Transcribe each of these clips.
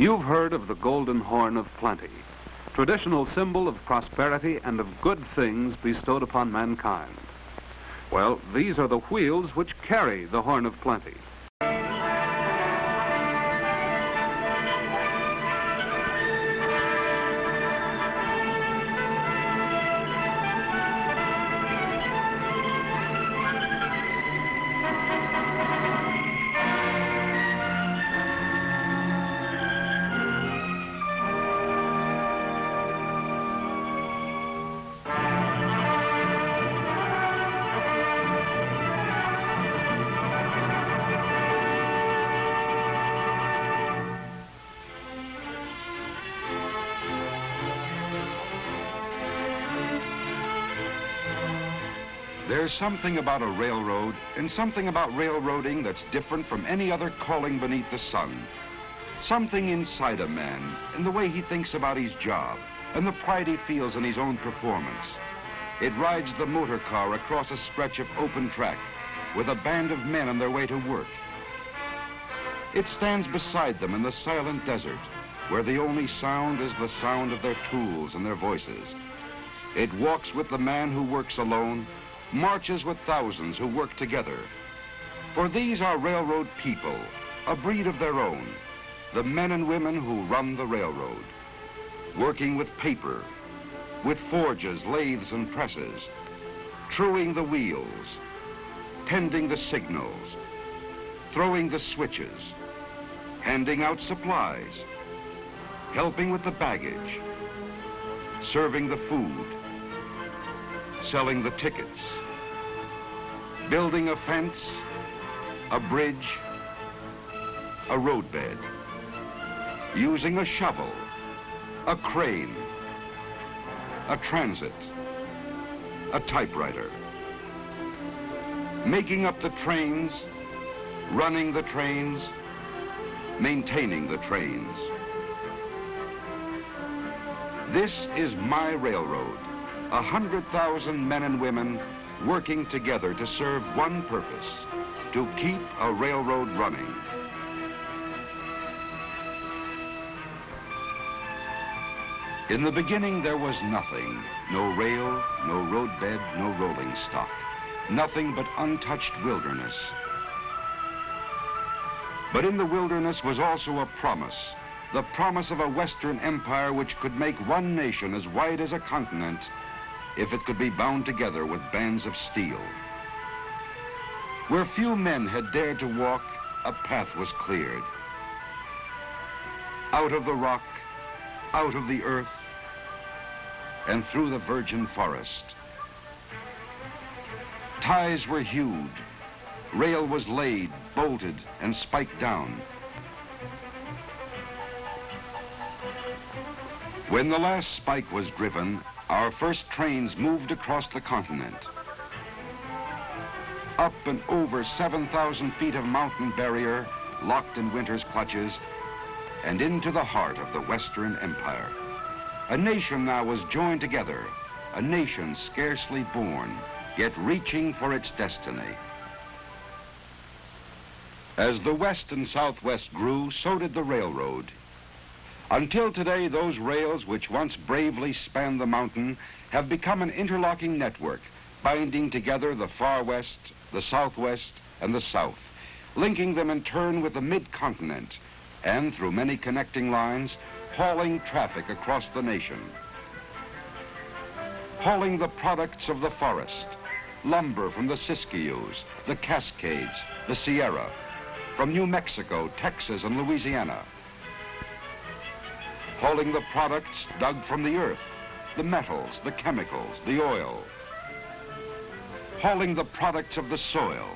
You've heard of the golden horn of plenty, traditional symbol of prosperity and of good things bestowed upon mankind. Well, these are the wheels which carry the horn of plenty. There's something about a railroad and something about railroading that's different from any other calling beneath the sun. Something inside a man, in the way he thinks about his job, and the pride he feels in his own performance. It rides the motor car across a stretch of open track with a band of men on their way to work. It stands beside them in the silent desert, where the only sound is the sound of their tools and their voices. It walks with the man who works alone, marches with thousands who work together. For these are railroad people, a breed of their own, the men and women who run the railroad, working with paper, with forges, lathes, and presses, truing the wheels, tending the signals, throwing the switches, handing out supplies, helping with the baggage, serving the food, selling the tickets, building a fence, a bridge, a roadbed, using a shovel, a crane, a transit, a typewriter, making up the trains, running the trains, maintaining the trains. This is my railroad. 100,000 men and women working together to serve one purpose, to keep a railroad running. In the beginning, there was nothing. No rail, no roadbed, no rolling stock. Nothing but untouched wilderness. But in the wilderness was also a promise, the promise of a Western empire which could make one nation as wide as a continent if it could be bound together with bands of steel. Where few men had dared to walk, a path was cleared. Out of the rock, out of the earth, and through the virgin forest. Ties were hewed, rail was laid, bolted, and spiked down. When the last spike was driven, our first trains moved across the continent. Up and over 7,000 feet of mountain barrier, locked in winter's clutches, and into the heart of the Western Empire. A nation now was joined together, a nation scarcely born, yet reaching for its destiny. As the West and Southwest grew, so did the railroad. Until today, those rails which once bravely spanned the mountain have become an interlocking network, binding together the far west, the southwest, and the south, linking them in turn with the mid-continent, and through many connecting lines, hauling traffic across the nation. Hauling the products of the forest, lumber from the Siskiyous, the Cascades, the Sierra, from New Mexico, Texas, and Louisiana. Hauling the products dug from the earth, the metals, the chemicals, the oil. Hauling the products of the soil,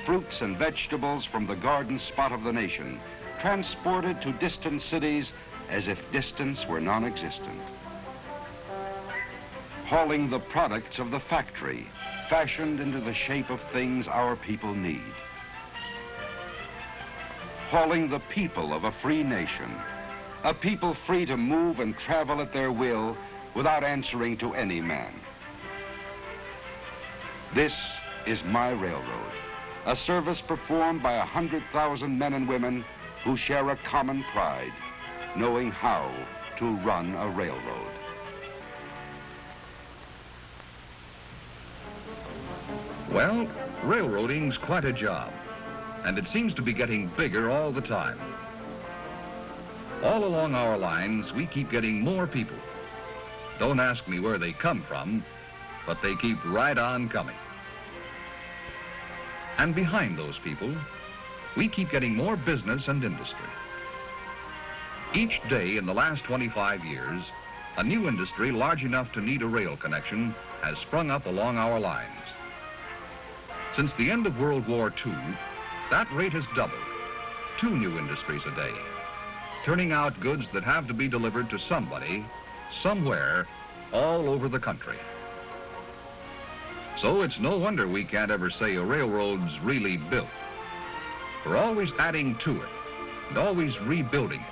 fruits and vegetables from the garden spot of the nation, transported to distant cities as if distance were non-existent. Hauling the products of the factory, fashioned into the shape of things our people need. Hauling the people of a free nation, a people free to move and travel at their will without answering to any man. This is my railroad, a service performed by 100,000 men and women who share a common pride, knowing how to run a railroad. Well, railroading's quite a job, and it seems to be getting bigger all the time. All along our lines, we keep getting more people. Don't ask me where they come from, but they keep right on coming. And behind those people, we keep getting more business and industry. Each day in the last 25 years, a new industry large enough to need a rail connection has sprung up along our lines. Since the end of World War II, that rate has doubled, 2 new industries a day, turning out goods that have to be delivered to somebody, somewhere, all over the country. So it's no wonder we can't ever say a railroad's really built. We're always adding to it and always rebuilding it.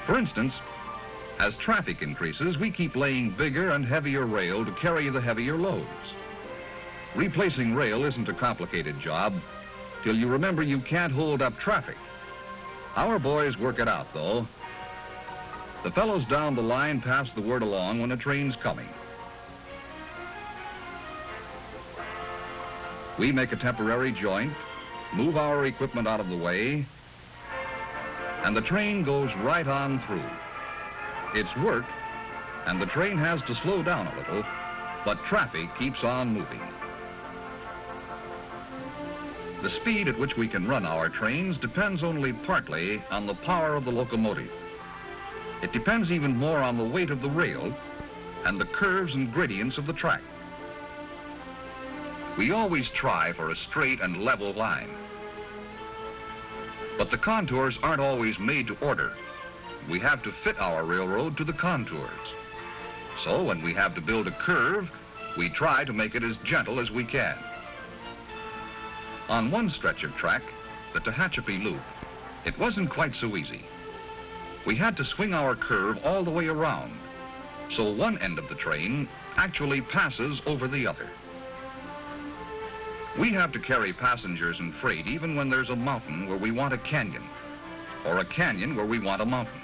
For instance, as traffic increases, we keep laying bigger and heavier rail to carry the heavier loads. Replacing rail isn't a complicated job till you remember you can't hold up traffic. Our boys work it out, though. The fellows down the line pass the word along when a train's coming. We make a temporary joint, move our equipment out of the way, and the train goes right on through. It's work, and the train has to slow down a little, but traffic keeps on moving. The speed at which we can run our trains depends only partly on the power of the locomotive. It depends even more on the weight of the rail and the curves and gradients of the track. We always try for a straight and level line. But the contours aren't always made to order. We have to fit our railroad to the contours. So when we have to build a curve, we try to make it as gentle as we can. On one stretch of track, the Tehachapi Loop, it wasn't quite so easy. We had to swing our curve all the way around, so one end of the train actually passes over the other. We have to carry passengers and freight even when there's a mountain where we want a canyon, or a canyon where we want a mountain.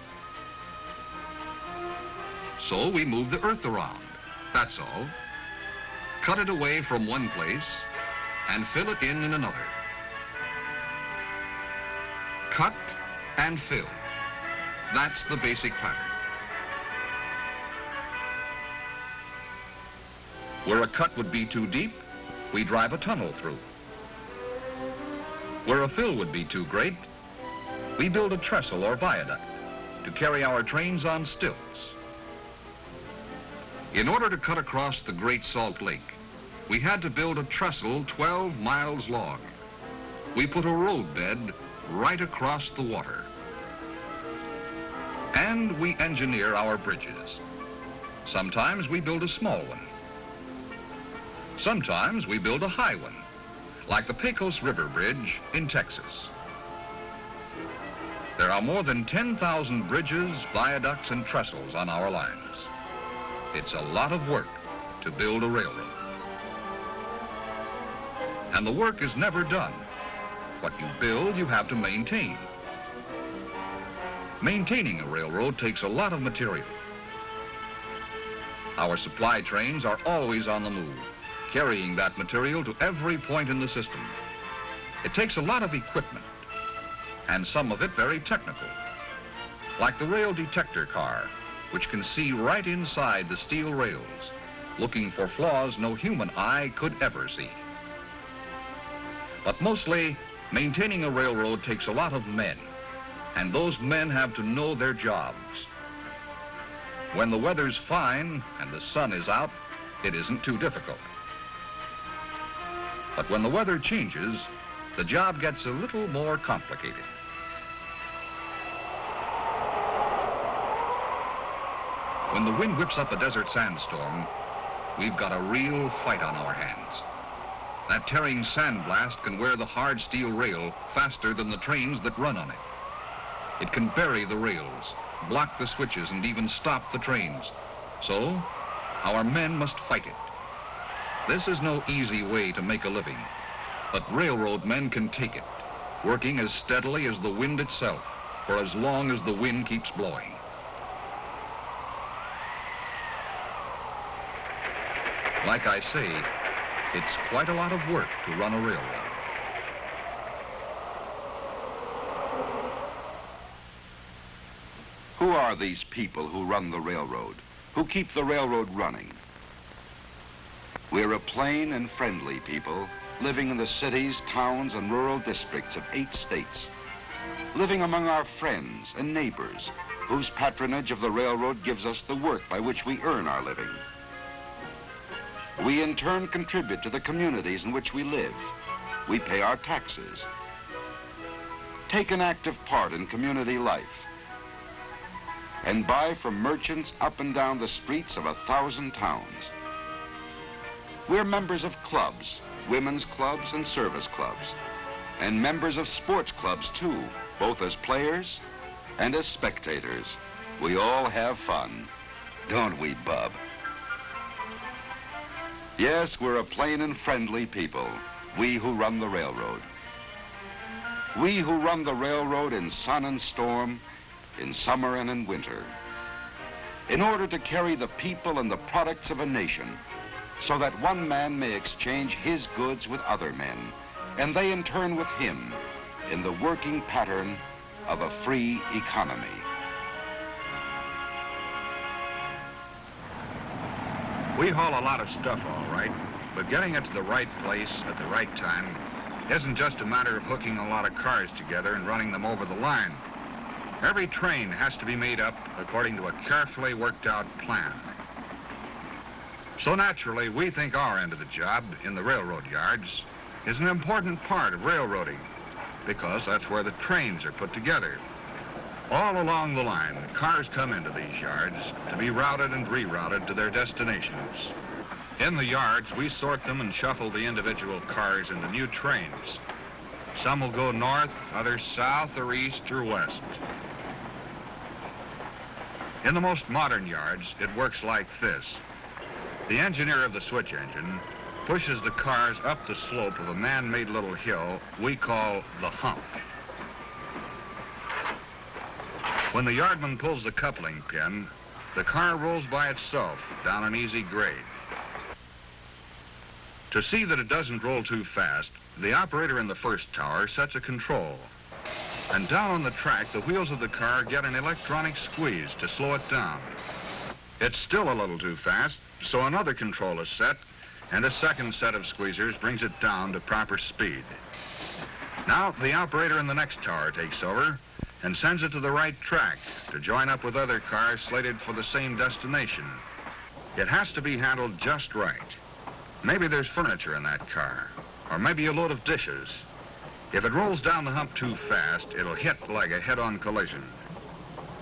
So we move the earth around, that's all. Cut it away from one place and fill it in another. Cut and fill. That's the basic pattern. Where a cut would be too deep, we drive a tunnel through. Where a fill would be too great, we build a trestle or viaduct to carry our trains on stilts. In order to cut across the Great Salt Lake, we had to build a trestle 12 miles long. We put a roadbed right across the water. And we engineer our bridges. Sometimes we build a small one. Sometimes we build a high one, like the Pecos River Bridge in Texas. There are more than 10,000 bridges, viaducts, and trestles on our lines. It's a lot of work to build a railroad. And the work is never done. What you build, you have to maintain. Maintaining a railroad takes a lot of material. Our supply trains are always on the move, carrying that material to every point in the system. It takes a lot of equipment, and some of it very technical, like the rail detector car, which can see right inside the steel rails, looking for flaws no human eye could ever see. But mostly, maintaining a railroad takes a lot of men, and those men have to know their jobs. When the weather's fine and the sun is out, it isn't too difficult. But when the weather changes, the job gets a little more complicated. When the wind whips up a desert sandstorm, we've got a real fight on our hands. That tearing sandblast can wear the hard steel rail faster than the trains that run on it. It can bury the rails, block the switches, and even stop the trains. So, our men must fight it. This is no easy way to make a living, but railroad men can take it, working as steadily as the wind itself, for as long as the wind keeps blowing. Like I say, it's quite a lot of work to run a railroad. Who are these people who run the railroad, who keep the railroad running? We're a plain and friendly people living in the cities, towns, and rural districts of 8 states, living among our friends and neighbors whose patronage of the railroad gives us the work by which we earn our living. We in turn contribute to the communities in which we live. We pay our taxes, take an active part in community life, and buy from merchants up and down the streets of 1,000 towns. We're members of clubs, women's clubs and service clubs, and members of sports clubs too, both as players and as spectators. We all have fun, don't we, Bub? Yes, we're a plain and friendly people, we who run the railroad. We who run the railroad in sun and storm, in summer and in winter, in order to carry the people and the products of a nation, so that one man may exchange his goods with other men, and they in turn with him, in the working pattern of a free economy. We haul a lot of stuff, all right, but getting it to the right place at the right time isn't just a matter of hooking a lot of cars together and running them over the line. Every train has to be made up according to a carefully worked out plan. So naturally, we think our end of the job in the railroad yards is an important part of railroading, because that's where the trains are put together. All along the line, cars come into these yards to be routed and rerouted to their destinations. In the yards, we sort them and shuffle the individual cars into new trains. Some will go north, others south or east or west. In the most modern yards, it works like this. The engineer of the switch engine pushes the cars up the slope of a man-made little hill we call the hump. When the yardman pulls the coupling pin, the car rolls by itself down an easy grade. To see that it doesn't roll too fast, the operator in the first tower sets a control. And down on the track, the wheels of the car get an electronic squeeze to slow it down. It's still a little too fast, so another control is set, and a second set of squeezers brings it down to proper speed. Now, the operator in the next tower takes over and sends it to the right track to join up with other cars slated for the same destination. It has to be handled just right. Maybe there's furniture in that car, or maybe a load of dishes. If it rolls down the hump too fast, it'll hit like a head-on collision.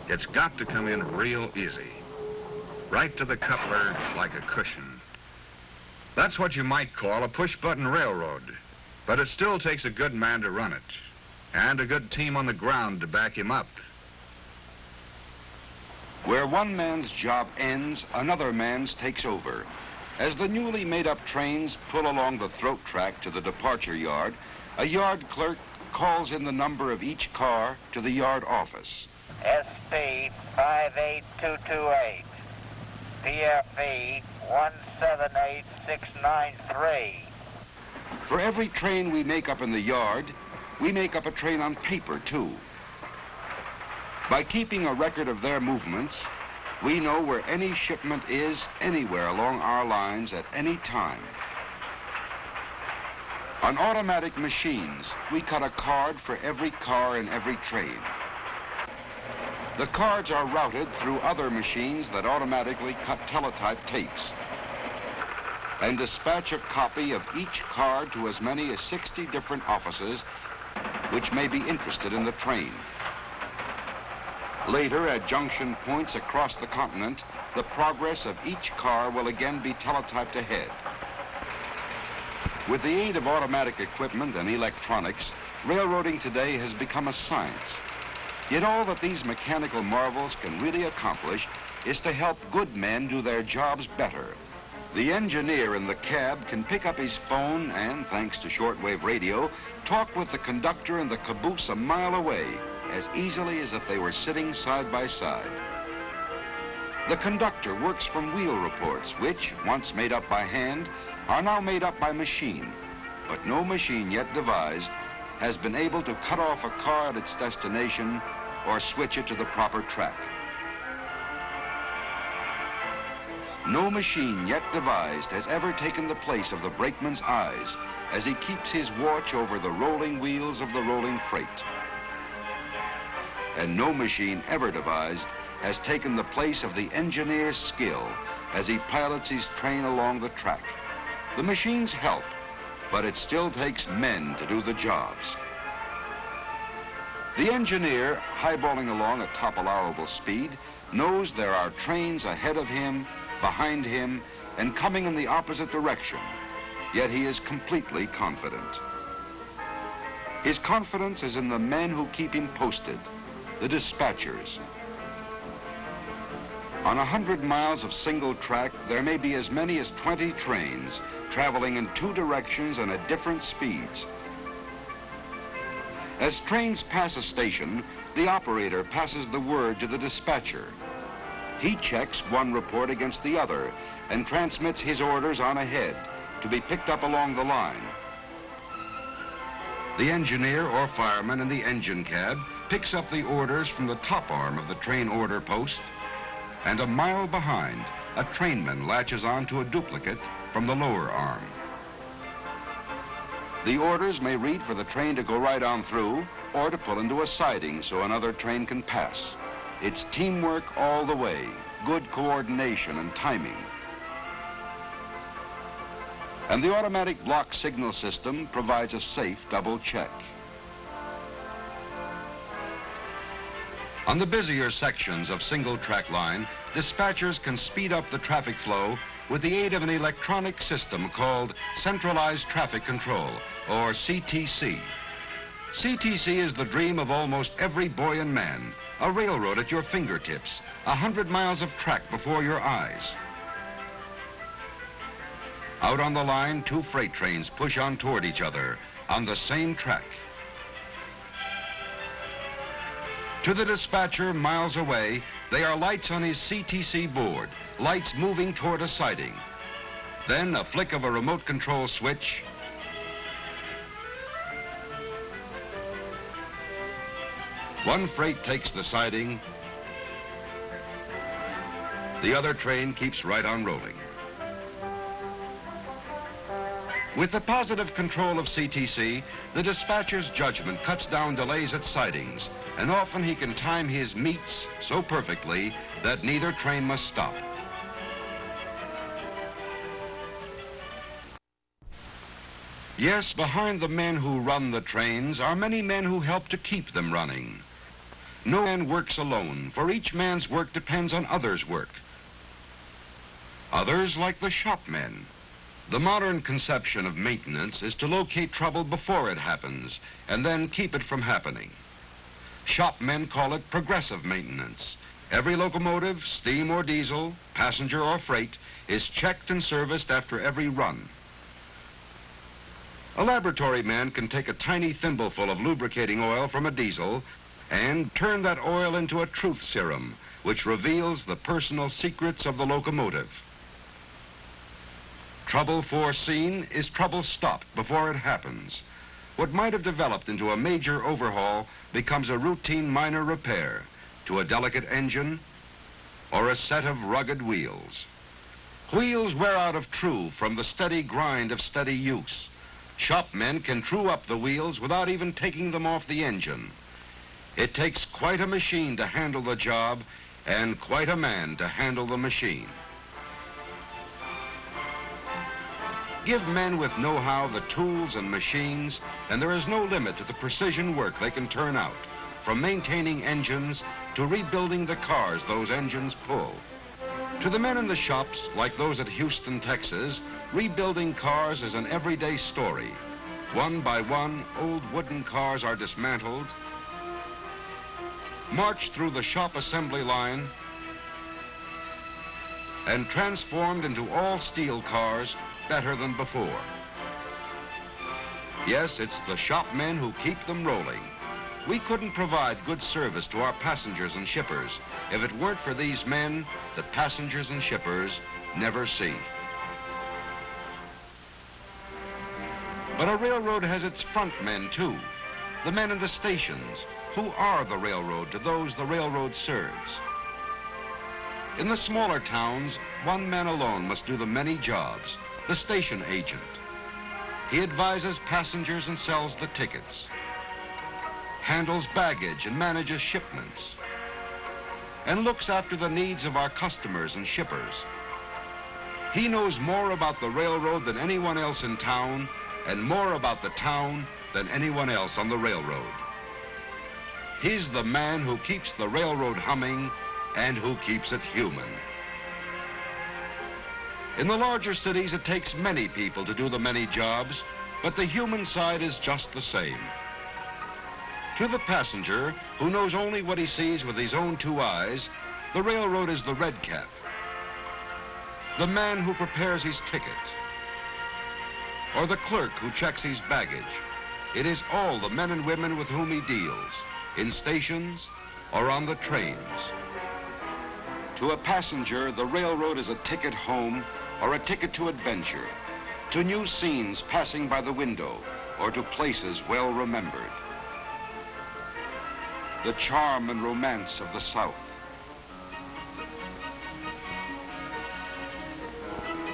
It's got to come in real easy, right to the coupler like a cushion. That's what you might call a push-button railroad, but it still takes a good man to run it, and a good team on the ground to back him up. Where one man's job ends, another man's takes over. As the newly made-up trains pull along the throat track to the departure yard, a yard clerk calls in the number of each car to the yard office. SP 58228, PFE 178693. For every train we make up in the yard, we make up a train on paper, too. By keeping a record of their movements, we know where any shipment is anywhere along our lines at any time. On automatic machines, we cut a card for every car in every train. The cards are routed through other machines that automatically cut teletype tapes and dispatch a copy of each card to as many as 60 different offices which may be interested in the train. Later, at junction points across the continent, the progress of each car will again be teletyped ahead. With the aid of automatic equipment and electronics, railroading today has become a science. Yet all that these mechanical marvels can really accomplish is to help good men do their jobs better. The engineer in the cab can pick up his phone and, thanks to shortwave radio, talk with the conductor in the caboose a mile away as easily as if they were sitting side by side. The conductor works from wheel reports, which, once made up by hand, are now made up by machine. But no machine yet devised has been able to cut off a car at its destination or switch it to the proper track. No machine yet devised has ever taken the place of the brakeman's eyes as he keeps his watch over the rolling wheels of the rolling freight. And no machine ever devised has taken the place of the engineer's skill as he pilots his train along the track. The machines help, but it still takes men to do the jobs. The engineer, highballing along at top allowable speed, knows there are trains ahead of him, behind him, and coming in the opposite direction, yet he is completely confident. His confidence is in the men who keep him posted, the dispatchers. On 100 miles of single track, there may be as many as 20 trains traveling in two directions and at different speeds. As trains pass a station, the operator passes the word to the dispatcher. He checks one report against the other and transmits his orders on ahead to be picked up along the line. The engineer or fireman in the engine cab picks up the orders from the top arm of the train order post, and a mile behind, a trainman latches on to a duplicate from the lower arm. The orders may read for the train to go right on through or to pull into a siding so another train can pass. It's teamwork all the way, good coordination and timing. And the automatic block signal system provides a safe double check. On the busier sections of single track line, dispatchers can speed up the traffic flow with the aid of an electronic system called Centralized Traffic Control, or CTC. CTC is the dream of almost every boy and man, a railroad at your fingertips, 100 miles of track before your eyes. Out on the line, two freight trains push on toward each other on the same track. To the dispatcher miles away, they are lights on his CTC board, lights moving toward a siding. Then a flick of a remote control switch, one freight takes the siding, the other train keeps right on rolling. With the positive control of CTC, the dispatcher's judgment cuts down delays at sidings, and often he can time his meets so perfectly that neither train must stop. Yes, behind the men who run the trains are many men who help to keep them running. No man works alone, for each man's work depends on others' work. Others like the shopmen. The modern conception of maintenance is to locate trouble before it happens and then keep it from happening. Shopmen call it progressive maintenance. Every locomotive, steam or diesel, passenger or freight, is checked and serviced after every run. A laboratory man can take a tiny thimbleful of lubricating oil from a diesel and turn that oil into a truth serum, which reveals the personal secrets of the locomotive. Trouble foreseen is trouble stopped before it happens. What might have developed into a major overhaul becomes a routine minor repair to a delicate engine or a set of rugged wheels. Wheels wear out of true from the steady grind of steady use. Shopmen can true up the wheels without even taking them off the engine. It takes quite a machine to handle the job and quite a man to handle the machine. Give men with know-how the tools and machines, and there is no limit to the precision work they can turn out, from maintaining engines to rebuilding the cars those engines pull. To the men in the shops, like those at Houston, Texas, rebuilding cars is an everyday story. One by one, old wooden cars are dismantled, marched through the shop assembly line, and transformed into all steel cars better than before. Yes, it's the shop men who keep them rolling. We couldn't provide good service to our passengers and shippers if it weren't for these men that passengers and shippers never see. But a railroad has its front men too, the men in the stations, who are the railroad to those the railroad serves. In the smaller towns, one man alone must do the many jobs, the station agent. He advises passengers and sells the tickets, handles baggage and manages shipments, and looks after the needs of our customers and shippers. He knows more about the railroad than anyone else in town, and more about the town than anyone else on the railroad. He's the man who keeps the railroad humming and who keeps it human. In the larger cities, it takes many people to do the many jobs, but the human side is just the same. To the passenger, who knows only what he sees with his own two eyes, the railroad is the red cap, the man who prepares his ticket, or the clerk who checks his baggage. It is all the men and women with whom he deals, in stations or on the trains. To a passenger, the railroad is a ticket home or a ticket to adventure, to new scenes passing by the window or to places well remembered. The charm and romance of the South,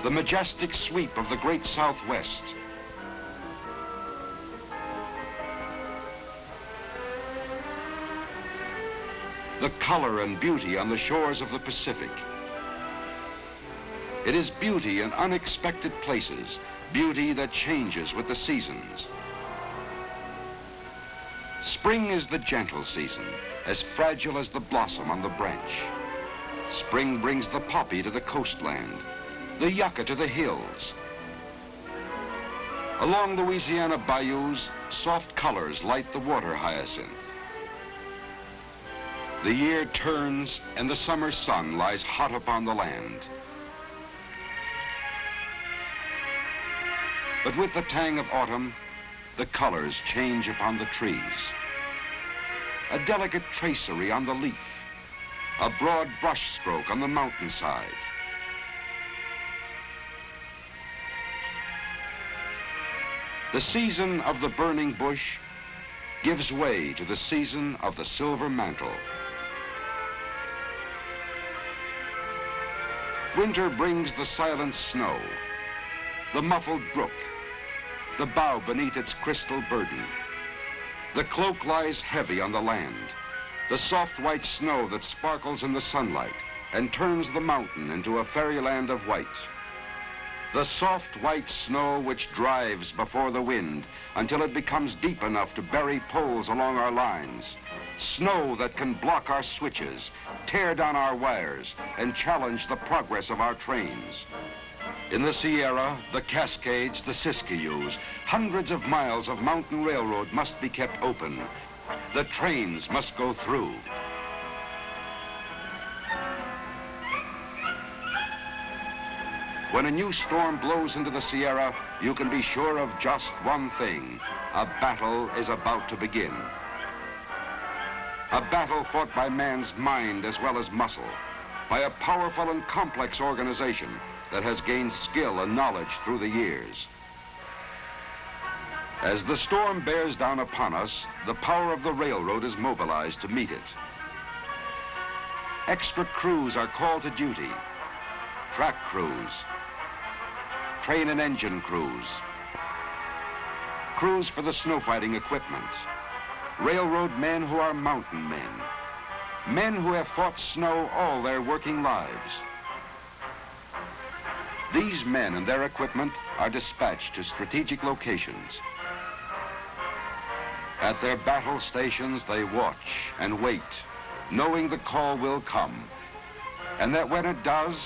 the majestic sweep of the great Southwest, the color and beauty on the shores of the Pacific. It is beauty in unexpected places, beauty that changes with the seasons. Spring is the gentle season, as fragile as the blossom on the branch. Spring brings the poppy to the coastland, the yucca to the hills. Along Louisiana bayous, soft colors light the water hyacinth. The year turns and the summer sun lies hot upon the land. But with the tang of autumn, the colors change upon the trees. A delicate tracery on the leaf, a broad brush stroke on the mountainside. The season of the burning bush gives way to the season of the silver mantle. Winter brings the silent snow, the muffled brook, the bough beneath its crystal burden. The cloak lies heavy on the land, the soft white snow that sparkles in the sunlight and turns the mountain into a fairyland of white. The soft white snow which drives before the wind until it becomes deep enough to bury poles along our lines. Snow that can block our switches, tear down our wires, and challenge the progress of our trains. In the Sierra, the Cascades, the Siskiyous, hundreds of miles of mountain railroad must be kept open. The trains must go through. When a new storm blows into the Sierra, you can be sure of just one thing. A battle is about to begin. A battle fought by man's mind as well as muscle, by a powerful and complex organization that has gained skill and knowledge through the years. As the storm bears down upon us, the power of the railroad is mobilized to meet it. Extra crews are called to duty. Track crews, train and engine crews, crews for the snow fighting equipment, railroad men who are mountain men, men who have fought snow all their working lives. These men and their equipment are dispatched to strategic locations. At their battle stations, they watch and wait, knowing the call will come, and that when it does,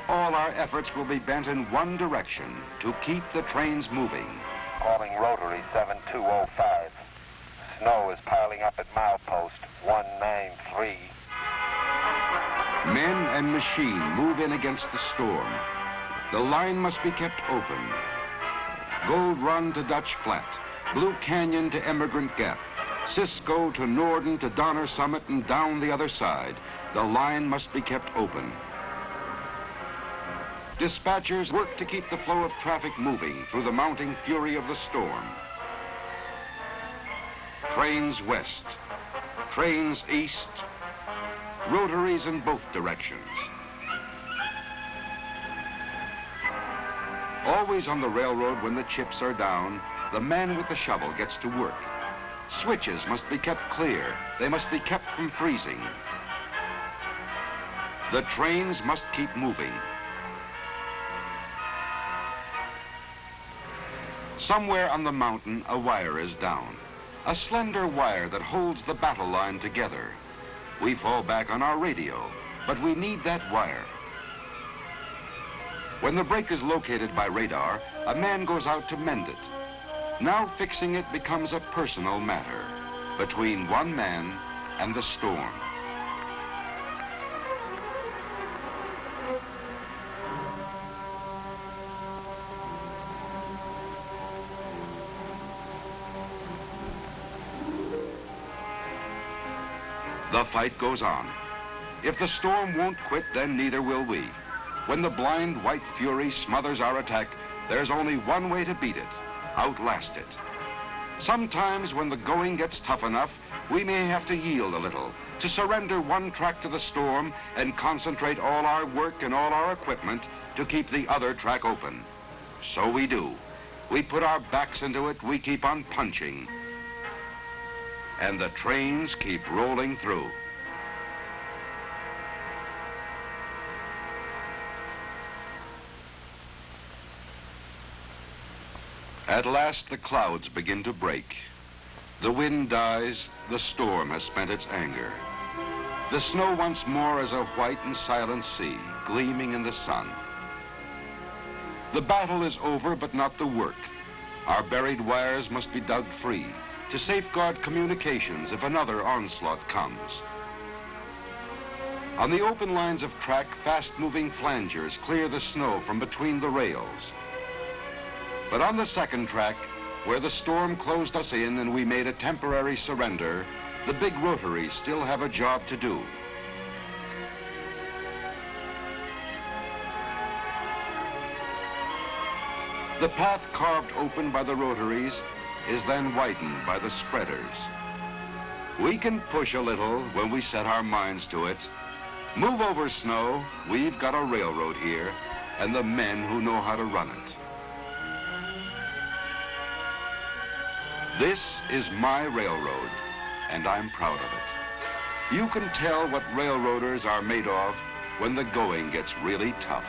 all our efforts will be bent in one direction, to keep the trains moving. Calling Rotary 7205. Snow is piling up at milepost 193. Men and machine move in against the storm. The line must be kept open. Gold Run to Dutch Flat, Blue Canyon to Emigrant Gap, Cisco to Norden to Donner Summit and down the other side. The line must be kept open. Dispatchers work to keep the flow of traffic moving through the mounting fury of the storm. Trains west, trains east, rotaries in both directions. Always on the railroad when the chips are down, the man with the shovel gets to work. Switches must be kept clear. They must be kept from freezing. The trains must keep moving. Somewhere on the mountain, a wire is down. A slender wire that holds the battle line together. We fall back on our radio, but we need that wire. When the break is located by radar, a man goes out to mend it. Now fixing it becomes a personal matter between one man and the storm. The fight goes on. If the storm won't quit, then neither will we. When the blind white fury smothers our attack, there's only one way to beat it: outlast it. Sometimes when the going gets tough enough, we may have to yield a little, to surrender one track to the storm and concentrate all our work and all our equipment to keep the other track open. So we do. We put our backs into it, we keep on punching. And the trains keep rolling through. At last, the clouds begin to break. The wind dies, the storm has spent its anger. The snow once more is a white and silent sea, gleaming in the sun. The battle is over, but not the work. Our buried wires must be dug free to safeguard communications if another onslaught comes. On the open lines of track, fast-moving flangers clear the snow from between the rails. But on the second track, where the storm closed us in and we made a temporary surrender, the big rotaries still have a job to do. The path carved open by the rotaries is then widened by the spreaders. We can push a little when we set our minds to it. Move over, snow. We've got a railroad here, and the men who know how to run it. This is my railroad, and I'm proud of it. You can tell what railroaders are made of when the going gets really tough.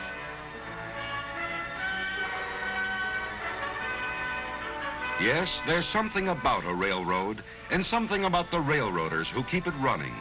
Yes, there's something about a railroad and something about the railroaders who keep it running.